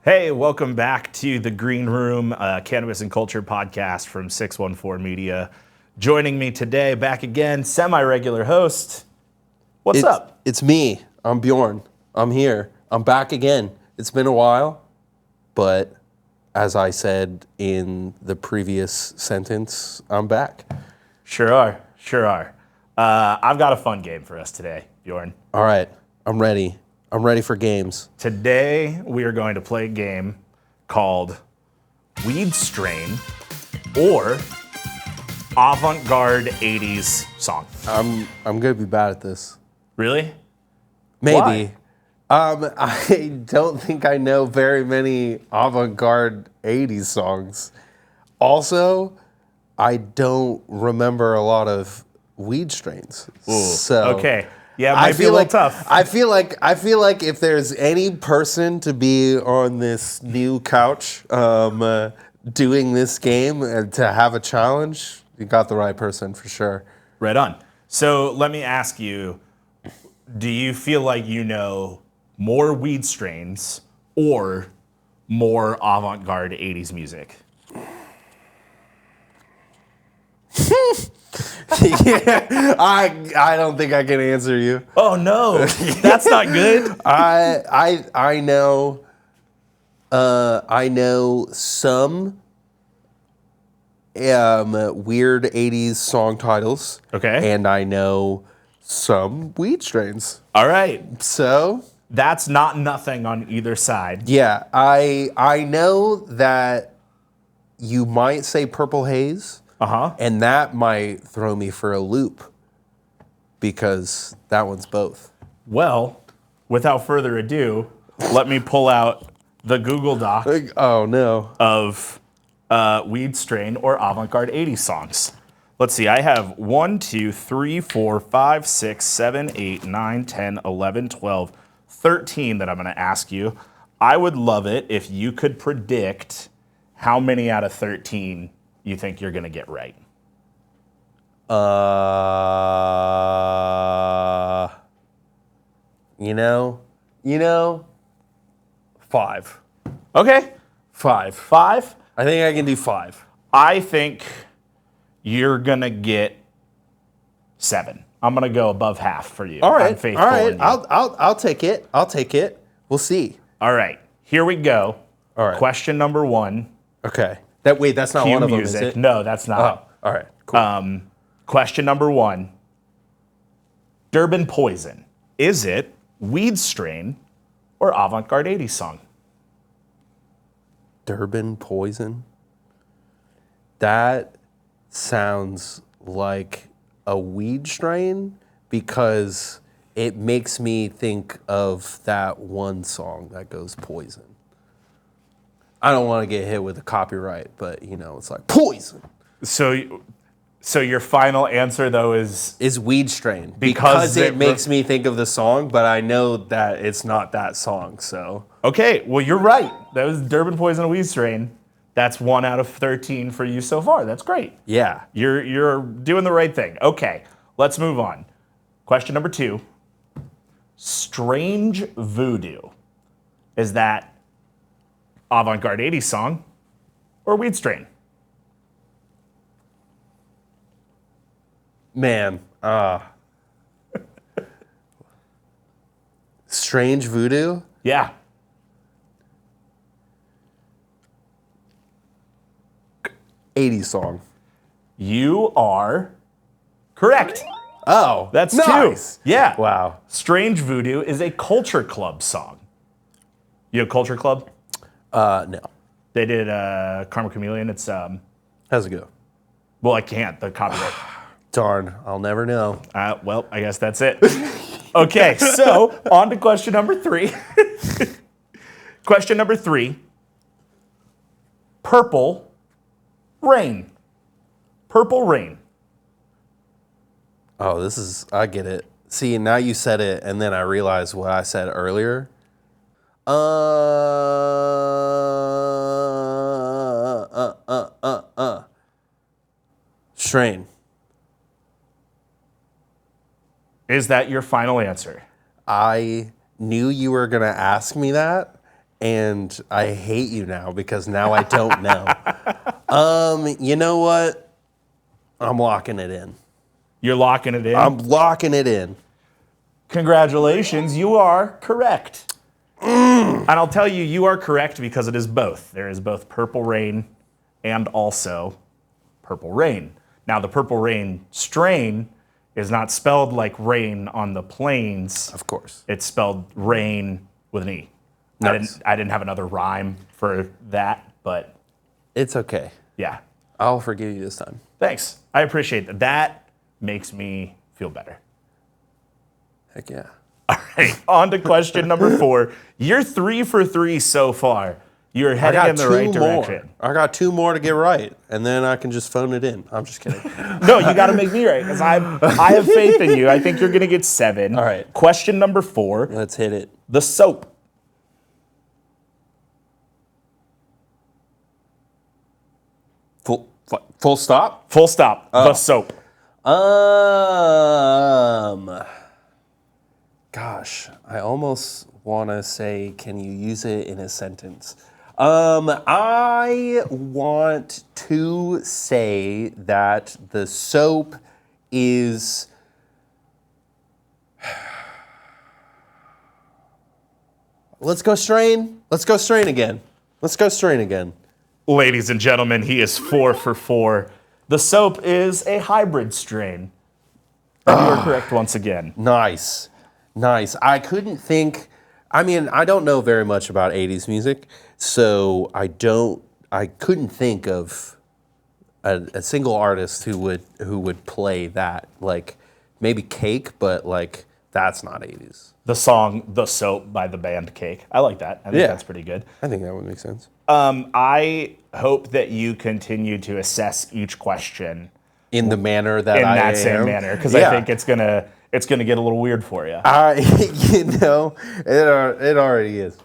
Hey, welcome back to the Green Room, Cannabis and Culture podcast from 614 Media. Joining me today, back again, semi-regular host. What's up? It's me. I'm Bjorn. I'm here. I'm back again. It's been a while, but as I said in the previous sentence, I'm back. Sure are. I've got a fun game for us today, Bjorn. All right. I'm ready. I'm ready for games. Today, we are going to play a game called Weed Strain or Avant-garde 80's song. I'm gonna be bad at this. Really? Maybe. I don't think I know very many avant-garde 80s songs. Also, I don't remember a lot of weed strains. Ooh, So okay. Yeah, it might be a little tough. I feel like if there's any person to be on this new couch doing this game and to have a challenge, you got the right person for sure. Right on. So let me ask you, do you feel like you know more weed strains or more avant-garde 80s music? Yeah, I don't think I can answer you. Oh no, that's not good. I know some weird 80s song titles. Okay. And I know some weed strains. All right. So That's not nothing on either side. yeah, I know that you might say Purple Haze. Uh-huh. And that might throw me for a loop because that one's both. Well, without further ado, let me pull out the Google Doc Oh, no. of weed strain or avant-garde 80s songs. Let's see, I have 1, 2, 3, 4, 5, 6, 7, 8, 9, 10, 11, 12, 13 that I'm going to ask you. I would love it if you could predict how many out of 13 you think you're going to get right. You know, 5. Okay, 5. 5. I think I can do 5. I think you're going to get 7. I'm going to go above half for you. All right, I'm faithful all right. in you. I'll take it. I'll take it. We'll see. All right, here we go. All right. Question number 1. Okay. That's not Cue one of them, music. is it? No, that's Oh, not. all right. Cool. Question number 1. Durban Poison. Is it weed strain or avant-garde 80s song? Durban Poison. That sounds like a weed strain because it makes me think of that one song that goes poison. I don't want to get hit with a copyright, but it's like poison. So your final answer though is Weed strain Because it makes me think of the song, but I know that it's not that song. So okay. Well, you're right. That was Durban Poison and weed strain. That's 1 out of 13 for you so far. That's great. yeah, You're doing the right thing. Okay, let's move on. Question number 2. Strange Voodoo. Is that avant-garde 80s song or weed strain? man. Strange Voodoo. Yeah. 80s song. You are correct. Oh, That's nice. 2. Yeah. Wow. Strange Voodoo is a Culture Club song. You know Culture Club? No. They did Karma Chameleon. It's How's it go? well, I can't. The copyright. Darn, I'll never know. Well, I guess that's it. Okay, so on to question number 3. Question number 3. Purple Rain. Purple Rain. Oh, I get it. See, now you said it, and then I realized what I said earlier. Strain. Is that your final answer? I knew you were going to ask me that, and I hate you now because now I don't know. You know what? I'm locking it in. You're locking it in? I'm locking it in. Congratulations, you are correct. And I'll tell you, you are correct because it is both. There is both Purple Rain and also Purple Rain. Now, the Purple Rain strain is not spelled like rain on the plains. Of course. It's spelled rain with an E. Nice. I didn't have another rhyme for that, but It's okay. yeah. I'll forgive you this time. Thanks. I appreciate that. That makes me feel better. Heck yeah. All right, on to question number 4. You're 3 for 3 so far. You're heading in the right direction. I got 2 more to get right, and then I can just phone it in. I'm just kidding. No, you got to make me right because I have faith in you. I think you're going to get 7. All right. Question number 4. Let's hit it. The soap. Full stop? Full stop. The soap. Gosh, I almost want to say, can you use it in a sentence? I want to say that the soap is... Let's go strain. Let's go strain again. Let's go strain again. Ladies and gentlemen, he is 4 for 4. The soap is a hybrid strain. And you are correct once again. Nice. Nice. I couldn't think... I mean, I don't know very much about 80s music, so I couldn't think of a single artist who would play that. Like, maybe Cake, but like, that's not 80s. The song The Soap by the band Cake. I like that. I think that's pretty good. I think that would make sense. I hope that you continue to assess each question In the manner that in I that am. same manner, because I think it's gonna get a little weird for you. It already is.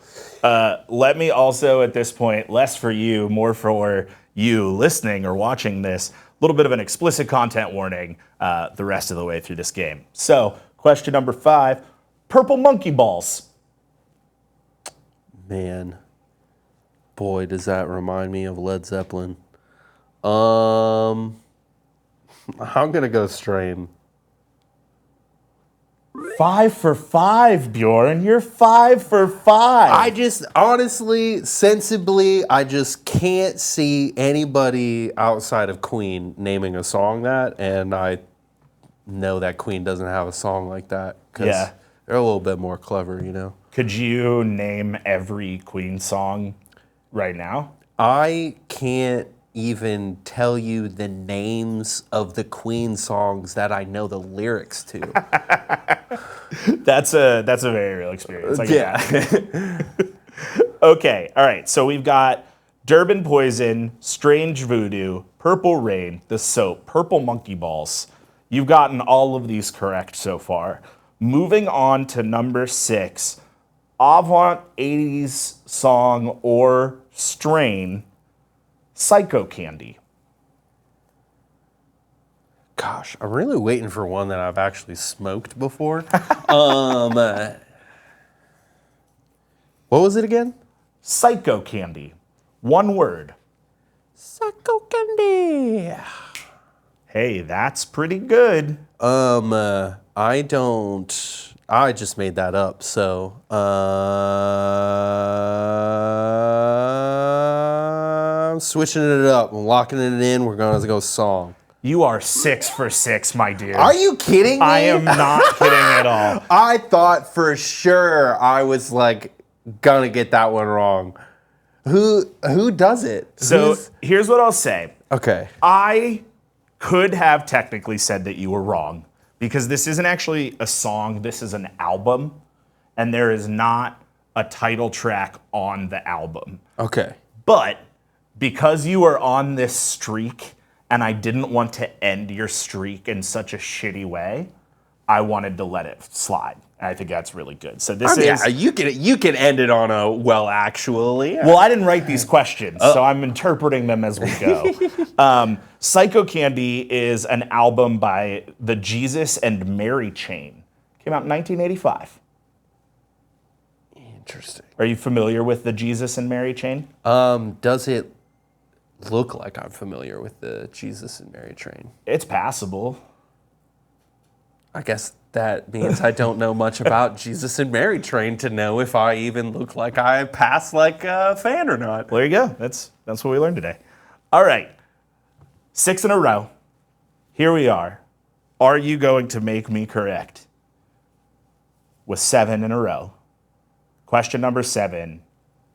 Let me also at this point, less for you, more for you listening or watching this, a little bit of an explicit content warning the rest of the way through this game. So, question number 5, purple monkey balls. Man, boy, does that remind me of Led Zeppelin. I'm gonna go strain. 5 for 5, Bjorn. You're 5 for 5. I just, honestly, sensibly, I just can't see anybody outside of Queen naming a song that, and I know that Queen doesn't have a song like that, because they're a little bit more clever, you know? Could you name every Queen song right now? I can't even tell you the names of the Queen songs that I know the lyrics to. That's a very real experience. I get that. Okay, all right. So we've got Durban Poison, Strange Voodoo, Purple Rain, The Soap, Purple Monkey Balls. You've gotten all of these correct so far. Moving on to number 6, Avant-80's song or strain, Psycho Candy. Gosh, I'm really waiting for one that I've actually smoked before. What was it again? Psycho Candy. One word. Psycho Candy. Hey, that's pretty good. I just made that up, so I'm switching it up. I'm locking it in. We're going to go song. You are 6 for 6, my dear. Are you kidding me? I am not kidding at all. I thought for sure I was like gonna get that one wrong. Who does it? So here's what I'll say. Okay. I could have technically said that you were wrong because this isn't actually a song, this is an album, and there is not a title track on the album. Okay. But because you are on this streak and I didn't want to end your streak in such a shitty way, I wanted to let it slide. And I think that's really good. So this is... You can end it on a, well, actually. Well, I didn't write these questions, so I'm interpreting them as we go. Psycho Candy is an album by the Jesus and Mary Chain. Came out in 1985. In Interesting. Are you familiar with the Jesus and Mary chain? Does it look like I'm familiar with the Jesus and Mary train? It's passable. I guess that means I don't know much about Jesus and Mary train to know if I even look like I pass like a fan or not. Well, there you go. That's what we learned today. All right. 6 in a row. Here we are. Are you going to make me correct with 7 in a row? Question number 7.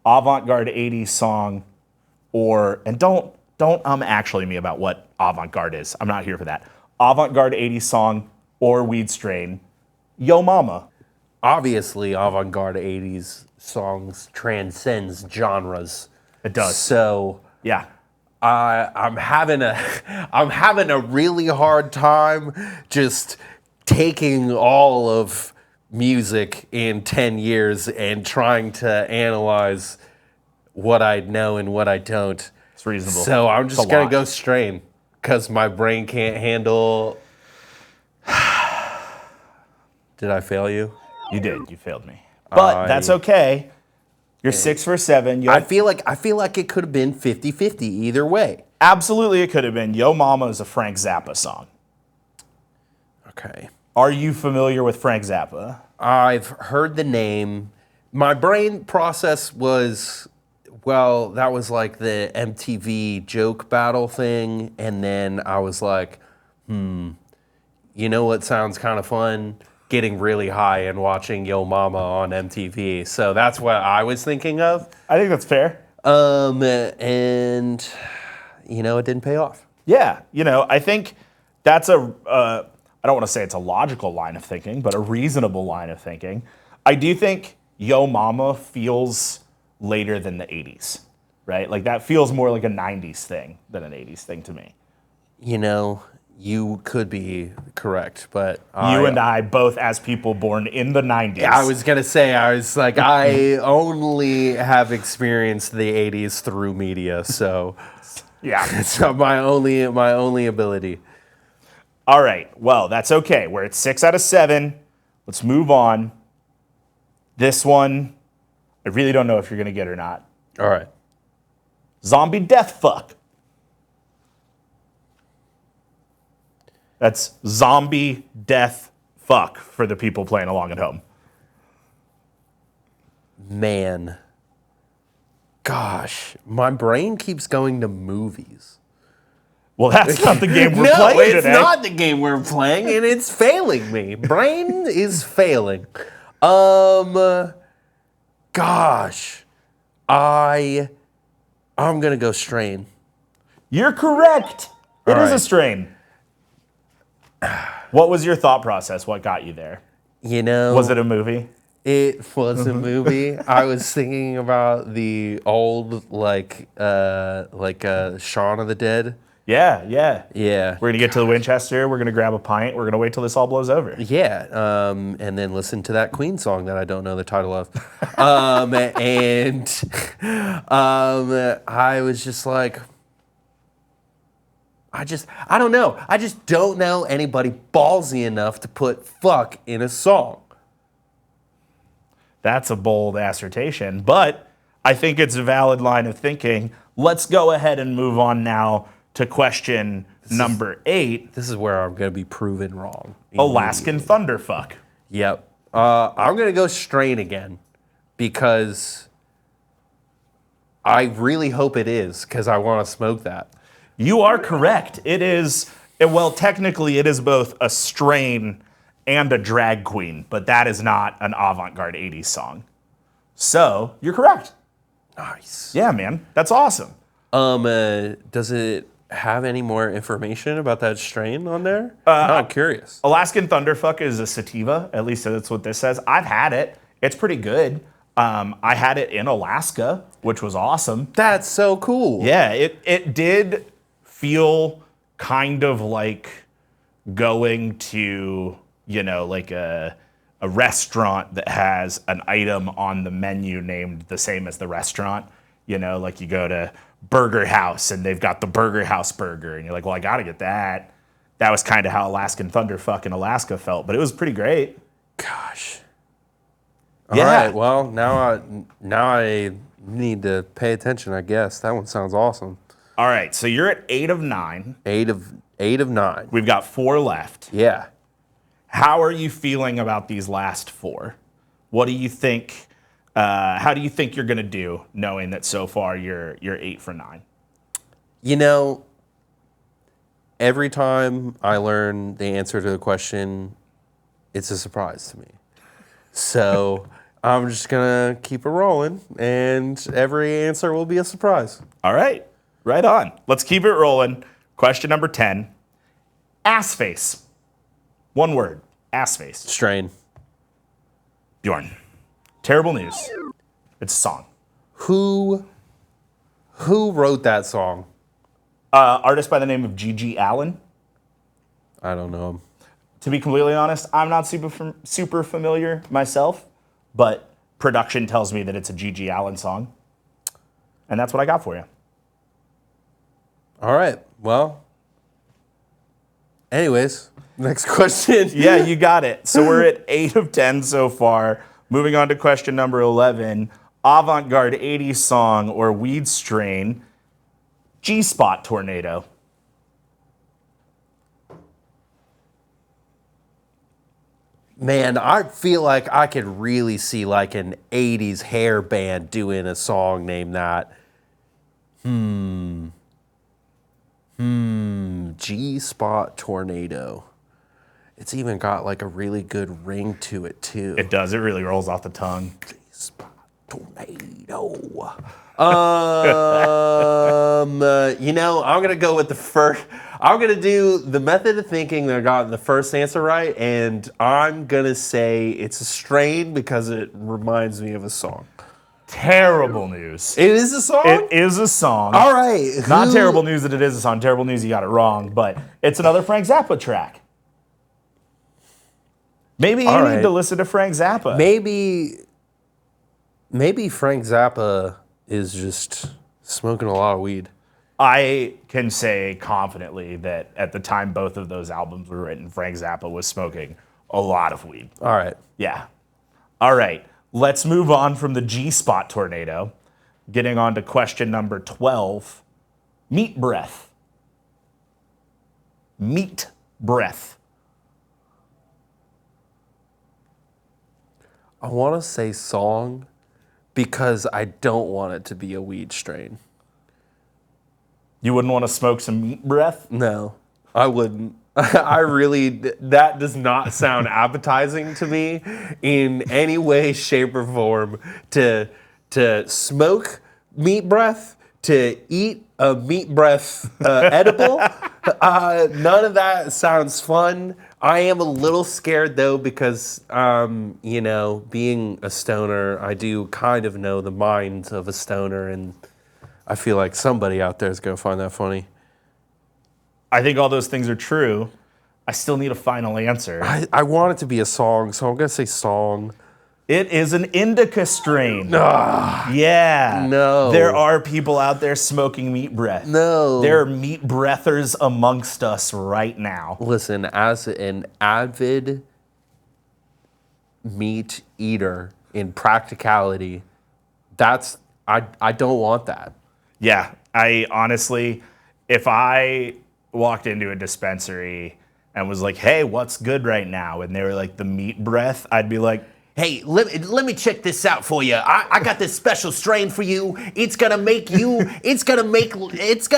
Avant-garde 80s song and don't actually me about what avant-garde is. I'm not here for that. Avant-garde 80s song or weed strain. Yo Mama. Obviously, avant-garde 80s songs transcends genres. It does. So Yeah. I'm having a really hard time just taking all of music in 10 years and trying to analyze what I know and what I don't. It's reasonable. So I'm It's just a going lot. to go strain because my brain can't handle. Did I fail you? You did. You failed me. But that's okay. You're 6 for 7. I feel like it could have been 50-50 either way. Absolutely, it could have been. Yo Mama is a Frank Zappa song. Okay. Are you familiar with Frank Zappa? I've heard the name. My brain process was, well, that was like the MTV joke battle thing. And then I was like, you know what sounds kind of fun? Getting really high and watching Yo Mama on MTV. So that's what I was thinking of. I think that's fair. And, you know, it didn't pay off. Yeah, I think that's I don't want to say it's a logical line of thinking, but a reasonable line of thinking. I do think Yo Mama feels later than the 80s, right? Like that feels more like a 90s thing than an 80s thing to me. You know, you could be correct, but You and I, both as people born in the 90s. I was going to say, I only have experienced the 80s through media, so Yeah. it's my only ability. All right. Well, that's okay. We're at 6 out of 7. Let's move on. This one, I really don't know if you're going to get it or not. All right. Zombie Death Fuck. That's Zombie Death Fuck for the people playing along at home. Man. Gosh, my brain keeps going to movies. Well, that's not the game we're No, playing it's today. not the game we're playing, and it's failing me. Brain is failing. Gosh, I'm gonna go strain. You're correct. It All is a right. strain. What was your thought process? What got you there? You know, Was it a movie? It was a movie. I was thinking about the old Shaun of the Dead. Yeah, yeah. Yeah. We're going to get to the Winchester. We're going to grab a pint. We're going to wait till this all blows over. Yeah, and then listen to that Queen song that I don't know the title of. I was just like, I don't know. I just don't know anybody ballsy enough to put fuck in a song. That's a bold assertion, but I think it's a valid line of thinking. Let's go ahead and move on now to question number 8. This is where I'm going to be proven wrong. Alaskan Thunderfuck. Yep. I'm going to go strain again because I really hope it is because I want to smoke that. You are correct. It is, well, technically it is both a strain and a drag queen, but that is not an avant-garde 80s song. So, you're correct. Nice. Yeah, man. That's awesome. Does it have any more information about that strain on there? I'm curious. Alaskan Thunderfuck is a sativa. At least that's what this says. I've had it. It's pretty good. I had it in Alaska, which was awesome. That's so cool. Yeah, it did feel kind of like going to, like a restaurant that has an item on the menu named the same as the restaurant. Like you go to Burger House and they've got the Burger House burger and you're like, well, I gotta get that. That was kind of how Alaskan Thunderfuck in Alaska felt, but it was pretty great. Gosh. All right. Well, now I need to pay attention, I guess. That one sounds awesome. All right, so you're at 8 of 9. 8 of 9. We've got 4 left. Yeah. How are you feeling about these last 4? What do you think? How do you think you're going to do, knowing that so far you're 8 for 9? You know, every time I learn the answer to the question, it's a surprise to me. So I'm just going to keep it rolling, and every answer will be a surprise. All right, right on. Let's keep it rolling. Question number 10. Ass face. One word. Ass face. Strain. Bjorn. Terrible news. It's a song. Who wrote that song? Artist by the name of G.G. Allen. I don't know him. To be completely honest, I'm not super familiar myself, but production tells me that it's a G.G. Allen song. And that's what I got for you. All right. Well, anyways, next question. Yeah, you got it. So we're at 8 of 10 so far. Moving on to question number 11. Avant-garde 80s song or weed strain. G-spot tornado. Man, I feel like I could really see like an 80s hair band doing a song named that. G-spot tornado. It's even got like a really good ring to it too. It does. It really rolls off the tongue. G-spot tornado. You know, I'm gonna go with the first. I'm gonna do the method of thinking that I got the first answer right, and I'm gonna say it's a strain because it reminds me of a song. Terrible news. It is a song? It is a song. All right. Not terrible news that it is a song. Terrible news you got it wrong, but it's another Frank Zappa track. Maybe you need to listen to Frank Zappa. Maybe Frank Zappa is just smoking a lot of weed. I can say confidently that at the time both of those albums were written, Frank Zappa was smoking a lot of weed. All right. Yeah. All right. Let's move on from the G-spot tornado. Getting on to question number 12. Meat breath. Meat breath. I want to say song because I don't want it to be a weed strain. You wouldn't want to smoke some meat breath? No, I wouldn't. I really, that does not sound appetizing to me in any way, shape, or form to smoke meat breath, to eat a meat breath edible. None of that sounds fun. I am a little scared though because, you know, being a stoner, I do kind of know the mind of a stoner, and I feel like somebody out there is going to find that funny. I think all those things are true. I still need a final answer. I want it to be a song, so I'm going to say song. It is an indica strain. Ugh, yeah. no. There are people out there smoking meat breath. No. There are meat breathers amongst us right now. Listen, as an avid meat eater in practicality, I don't want that. Yeah, I honestly, if I walked into a dispensary and was like, hey, what's good right now? And they were like, the meat breath, I'd be like, hey, let me check this out for you. I got this special strain for you. It's gonna make you, it's gonna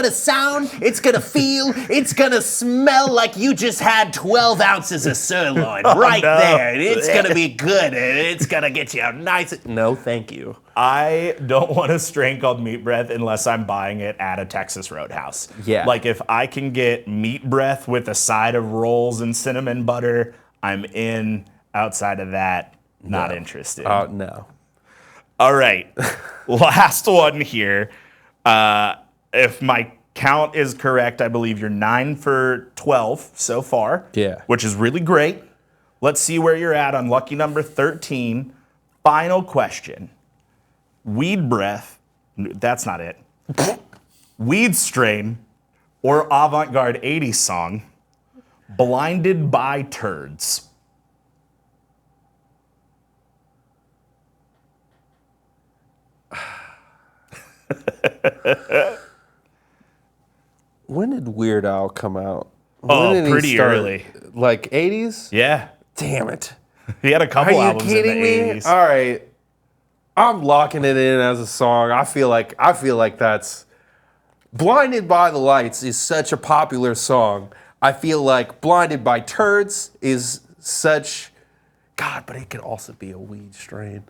sound, it's gonna feel, it's gonna smell like you just had 12 ounces of sirloin right there. And it's gonna be good, and it's gonna get you nice. No, thank you. I don't want a strain called meat breath unless I'm buying it at a Texas Roadhouse. Yeah. Like if I can get meat breath with a side of rolls and cinnamon butter, I'm in. Outside of that, not interested. No. All right. Last one here. If my count is correct, I believe you're 9 for 12 so far. Yeah. Which is really great. Let's see where you're at on lucky number 13. Final question. Weed breath. That's not it. Weed strain or avant-garde 80s song. Blinded by turds. When did Weird Al come out? Oh, When did he pretty start? early. Like 80s? Yeah. Damn it. He had a Are couple you albums in the kidding me? 80s. All right. I'm locking it in as a song. I feel like that's Blinded by the Lights is such a popular song. I feel like Blinded by Turds is such God, but it could also be a weed strain.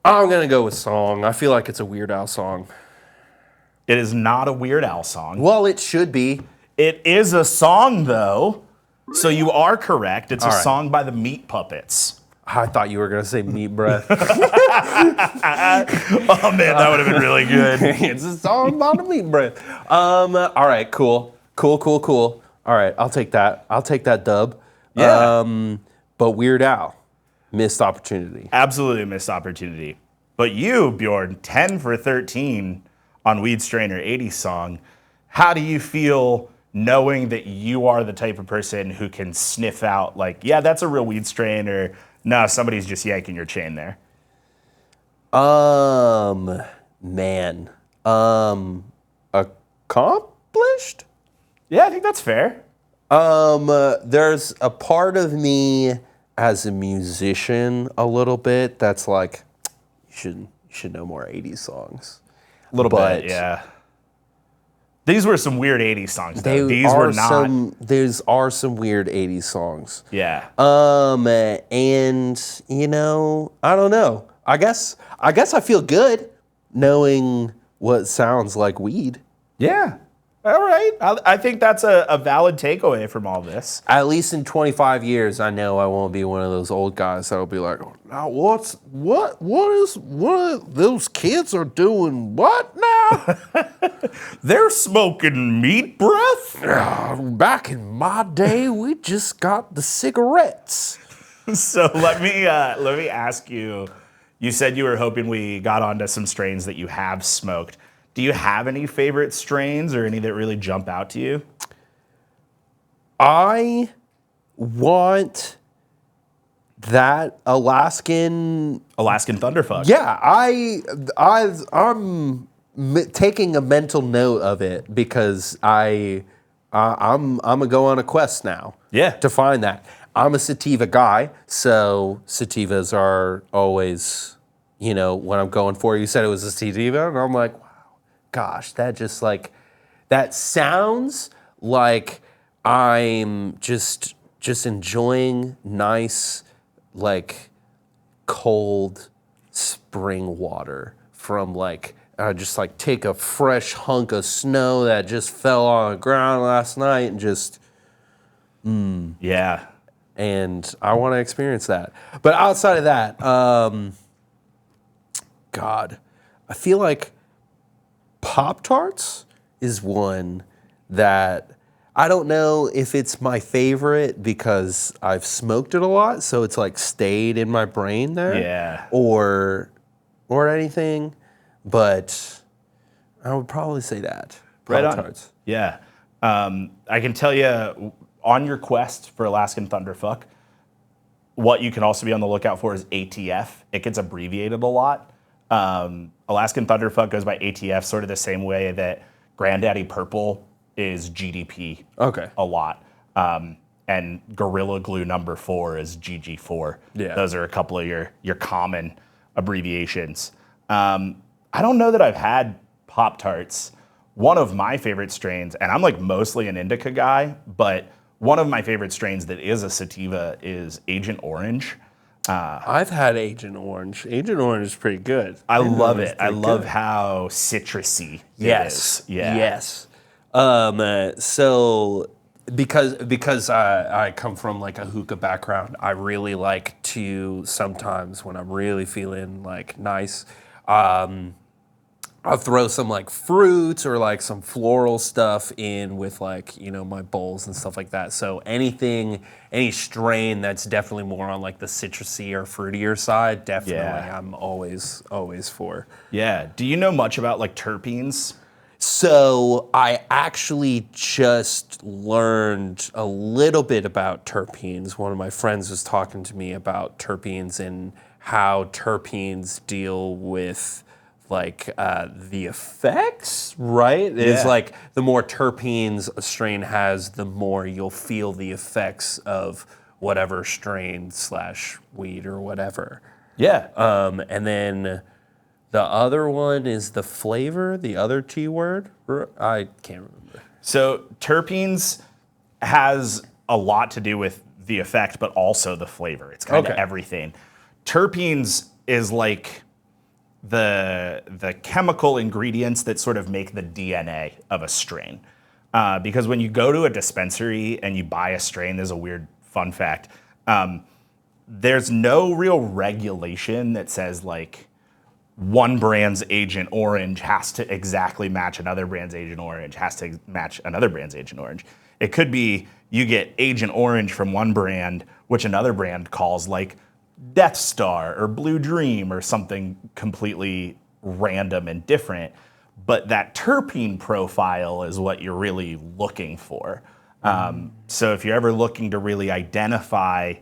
I'm gonna go with song. I feel like it's a Weird Al song. It is not a Weird Al song. Well, it should be. It is a song, though. So you are correct. It's a All right. song by the Meat Puppets. I thought you were gonna say Meat Breath. Oh, man, that would have been really good. It's a song about a Meat Breath. All right, cool. All right, I'll take that. I'll take that dub. Yeah. But Weird Al, missed opportunity. Absolutely a missed opportunity. But you, Bjorn, 10 for 13 on Weed Strain or 80s song. How do you feel knowing that you are the type of person who can sniff out, like, yeah, that's a real weed strain, or no, somebody's just yanking your chain there? Man. Accomplished? Yeah, I think that's fair. There's a part of me as a musician a little bit that's like, you should know more 80s songs. A little But- bit, yeah. These were some weird 80s songs, though. These These were not. There's some weird 80s songs. Yeah. And I don't know. I guess I feel good knowing what sounds like weed. Yeah. All right. I think that's a valid takeaway from all this. At least in 25 years, I know I won't be one of those old guys that'll be like, now what those kids are doing what now? They're smoking meat breath? Back in my day, we just got the cigarettes. So let me ask you. You said you were hoping we got onto some strains that you have smoked. Do you have any favorite strains or any that really jump out to you? I want that Alaskan. Thunderfuck. Yeah, I'm taking a mental note of it because I'm gonna go on a quest now. Yeah. To find that. I'm a sativa guy, so sativas are always, what I'm going for. You said it was a sativa, and I'm like, wow, gosh, that sounds like I'm just enjoying nice, like, cold spring water from just take a fresh hunk of snow that just fell on the ground last night and just. Yeah. And I want to experience that. But outside of that, God, I feel like Pop-Tarts is one that I don't know if it's my favorite because I've smoked it a lot, so it's stayed in my brain there. Yeah. Or anything, but I would probably say that. Right on. Pop-Tarts. Yeah. I can tell you, on your quest for Alaskan Thunderfuck, what you can also be on the lookout for is ATF. It gets abbreviated a lot. Alaskan Thunderfuck goes by ATF, sort of the same way that Granddaddy Purple is GDP. Okay. A lot. And Gorilla Glue number 4 is GG4. Yeah. Those are a couple of your common abbreviations. I don't know that I've had Pop-Tarts. One of my favorite strains, and I'm mostly an indica guy, but one of my favorite strains that is a sativa is Agent Orange. I've had Agent Orange. Agent Orange is pretty good. I love it. I love how citrusy it is. Yeah. Yes. So because I come from a hookah background, I really like to sometimes when I'm really feeling nice, I'll throw some fruits or some floral stuff in with my bowls and stuff like that. So any strain that's definitely more on the citrusy or fruitier side, definitely Yeah. I'm always for. Yeah. Do you know much about terpenes? So I actually just learned a little bit about terpenes. One of my friends was talking to me about terpenes and how terpenes deal with like the effects, right? Is Yeah. like the more terpenes a strain has, the more you'll feel the effects of whatever strain / weed or whatever. Yeah. And then the other one is the flavor, the other T word. I can't remember. So terpenes has a lot to do with the effect, but also the flavor. It's kind of Okay. everything. Terpenes is like the chemical ingredients that sort of make the DNA of a strain. Because when you go to a dispensary and you buy a strain, there's a weird fun fact. There's no real regulation that says like one brand's Agent Orange has to exactly match another brand's Agent Orange, has to match another brand's Agent Orange. It could be you get Agent Orange from one brand, which another brand calls like Death Star or Blue Dream or something completely random and different. But that terpene profile is what you're really looking for. So if you're ever looking to really identify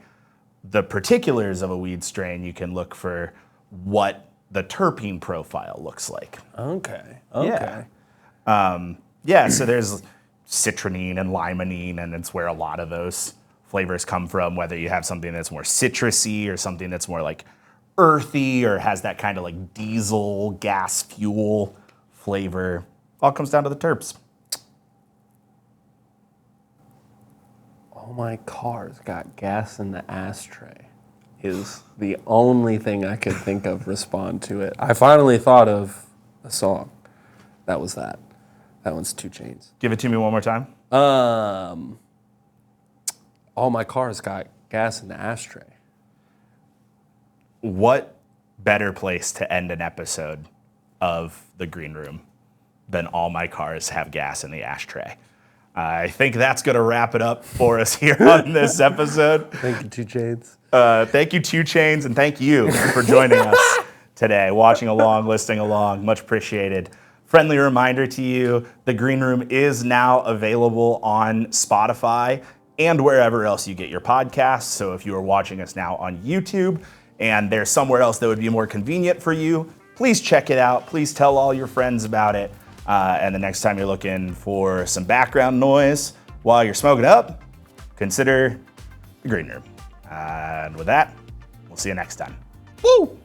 the particulars of a weed strain, you can look for what the terpene profile looks like. Okay. Yeah, so there's citronine and limonene, and it's where a lot of those flavors come from, whether you have something that's more citrusy or something that's more like earthy or has that kind of like diesel gas fuel flavor. All comes down to the terps. All my cars got gas in the ashtray is the only thing I could think of respond to it. I finally thought of a song. That was that. That one's 2 Chainz. Give it to me one more time. All my cars got gas in the ashtray. What better place to end an episode of The Green Room than all my cars have gas in the ashtray? I think that's going to wrap it up for us here on this episode. Thank you, 2 Chainz. Thank you, 2 Chainz, and thank you for joining us today, watching along, listening along. Much appreciated. Friendly reminder to you, The Green Room is now available on Spotify and wherever else you get your podcasts. So if you are watching us now on YouTube and there's somewhere else that would be more convenient for you, please check it out. Please tell all your friends about it. And the next time you're looking for some background noise while you're smoking up, consider The Green Room. And with that, we'll see you next time. Woo!